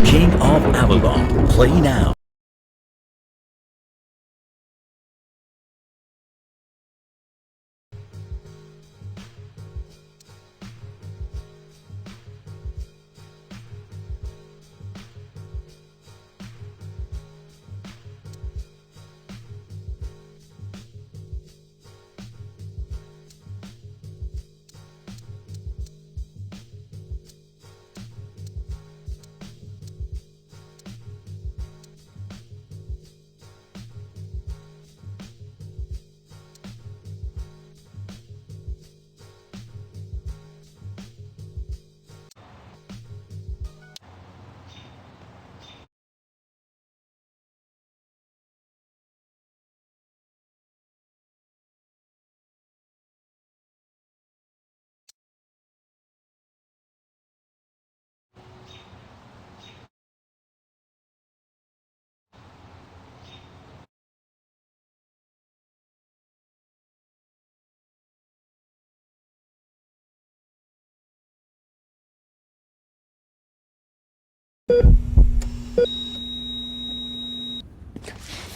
King of Avalon, play now.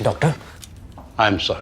Doctor? I'm sorry.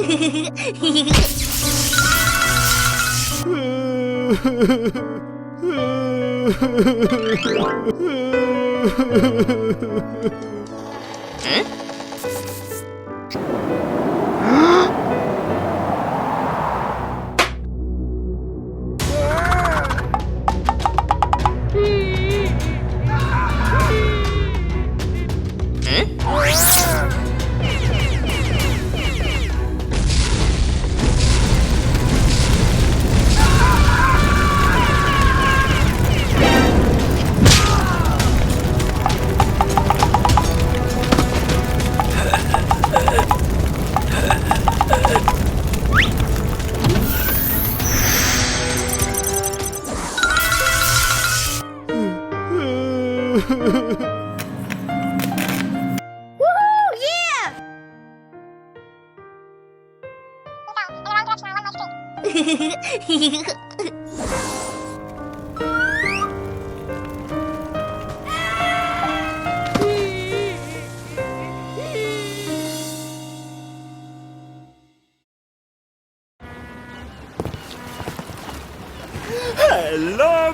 Hello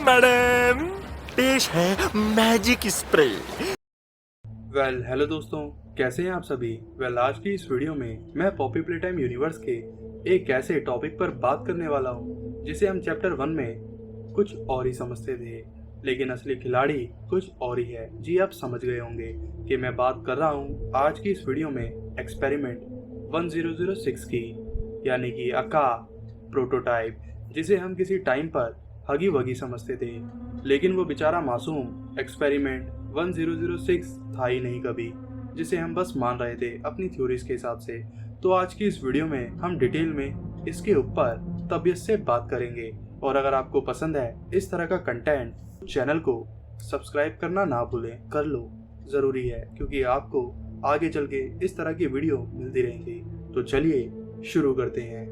madam, पेश है magic spray. Hello दोस्तों, कैसे हैं आप सभी। आज की इस वीडियो में मैं पॉपी प्लेटाइम यूनिवर्स के एक ऐसे टॉपिक पर बात करने वाला हूं जिसे हम चैप्टर 1 में कुछ और ही समझते थे, लेकिन असली खिलाड़ी कुछ और ही है। जी आप समझ गए होंगे कि मैं बात कर रहा हूं आज की इस वीडियो में एक्सपेरिमेंट 1006 की, यानी कि अका प्रोटोटाइप, जिसे हम किसी टाइम पर हगी वगी समझते थे, लेकिन वो बेचारा मासूम एक्सपेरिमेंट 1006 था ही नहीं कभी, जिसे हम बस मान रहे थे अपनी थ्योरीज के हिसाब से। तो आज की इस वीडियो में हम डिटेल में इसके ऊपर तबीयत से बात करेंगे। और अगर आपको पसंद है इस तरह का कंटेंट, चैनल को सब्सक्राइब करना ना भूलें, कर लो, ज़रूरी है, क्योंकि आपको आगे चल के इस तरह की वीडियो मिलती रहेंगी। तो चलिए शुरू करते हैं।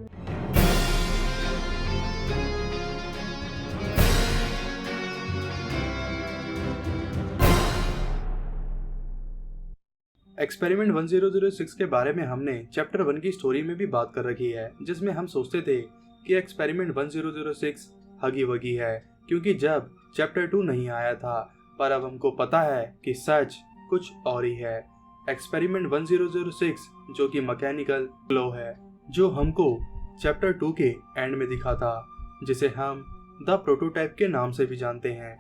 एक्सपेरिमेंट 1006 के बारे में हमने चैप्टर 1 की स्टोरी में भी बात कर रखी है, जिसमें हम सोचते थे कि एक्सपेरिमेंट 1006 हगी वगी है, क्योंकि जब चैप्टर 2 नहीं आया था। पर अब हमको पता है कि सच कुछ और ही है। एक्सपेरिमेंट 1006 जो कि मैकेनिकल क्लो है, जो हमको चैप्टर 2 के एंड में दिखा था, जिसे हम द प्रोटोटाइप के नाम से भी जानते हैं,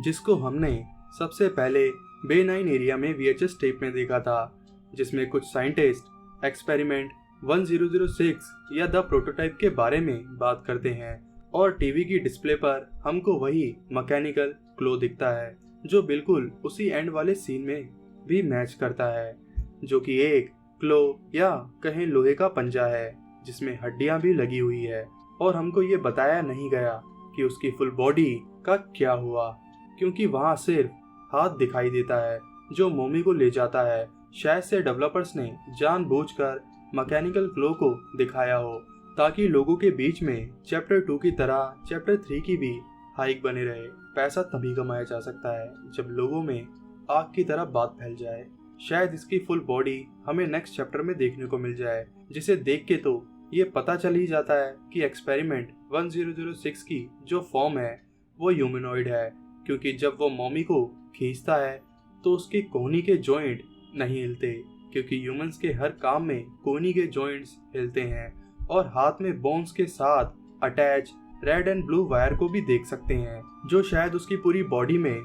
जिसको हमने सबसे पहले बेनाइन एरिया में VHS टेप में देखा था, जिसमें कुछ साइंटिस्ट एक्सपेरिमेंट 1006 या द प्रोटोटाइप के बारे में बात करते हैं, और टीवी की डिस्प्ले पर हमको वही मैकेनिकल क्लो दिखता है, जो बिल्कुल उसी एंड वाले सीन में भी मैच करता है, जो कि एक क्लो या कहें लोहे का पंजा है, जिसमें हड्डियां भी लगी हुई है। और हमको ये बताया नहीं गया कि उसकी फुल बॉडी का क्या हुआ, क्योंकि वहाँ सिर्फ हाथ दिखाई देता है जो मोमी को ले जाता है। शायद से डेवलपर्स ने जानबूझकर मैकेनिकल क्लो को दिखाया हो, ताकि लोगों के बीच में चैप्टर 2 की तरह चैप्टर 3 की भी हाइक बने रहे। पैसा तभी कमाया जा सकता है जब लोगों में आग की तरह बात फैल जाए। शायद इसकी फुल बॉडी हमें नेक्स्ट चैप्टर में देखने को मिल जाए, जिसे देख के तो ये पता चल ही जाता है कि एक्सपेरिमेंट 1006 की जो फॉर्म है वो ह्यूमनॉइड है, क्योंकि जब वो मॉमी को खींचता है तो उसकी कोहनी के जॉइंट नहीं हिलते, क्योंकि ह्यूमंस के हर काम में कोहनी के जॉइंट्स हिलते हैं। और हाथ में बोन्स के साथ attach red and blue wire को भी देख सकते हैं, जो शायद उसकी पूरी बॉडी में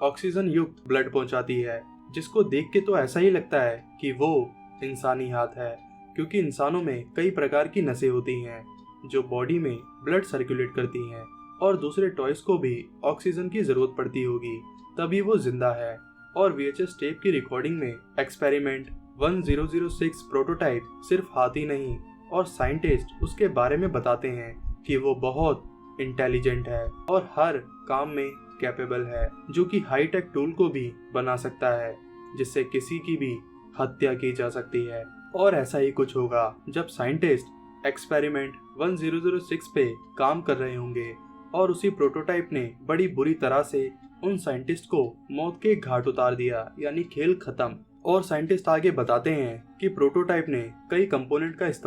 ऑक्सीजन युक्त ब्लड पहुंचाती है, जिसको देख के तो ऐसा ही लगता है कि वो इंसानी हाथ है, क्योंकि इंसानों में कई प्रकार की नसें होती हैं जो बॉडी में ब्लड सर्कुलेट करती हैं, और दूसरे टॉयज को भी ऑक्सीजन की जरूरत पड़ती होगी, तभी वो जिंदा है। और VHS टेप की रिकॉर्डिंग में एक्सपेरिमेंट 1006 प्रोटोटाइप सिर्फ हाथ ही नहीं, और साइंटिस्ट उसके बारे में बताते हैं कि वो बहुत इंटेलिजेंट है और हर काम में कैपेबल है, जो कि हाईटेक टूल को भी बना सकता है, जिससे किसी की भी हत्या की जा सकती है। और ऐसा ही कुछ होगा जब साइंटिस्ट एक्सपेरिमेंट 1006 पे काम कर रहे होंगे, और उसी प्रोटोटाइप ने बड़ी बुरी तरह से उन साइंटिस्ट को मौत के घाट उतार दिया, यानी खेल खत्म। और साइंटिस्ट आगे बताते हैं कि प्रोटोटाइप ने कई कंपोनेंट का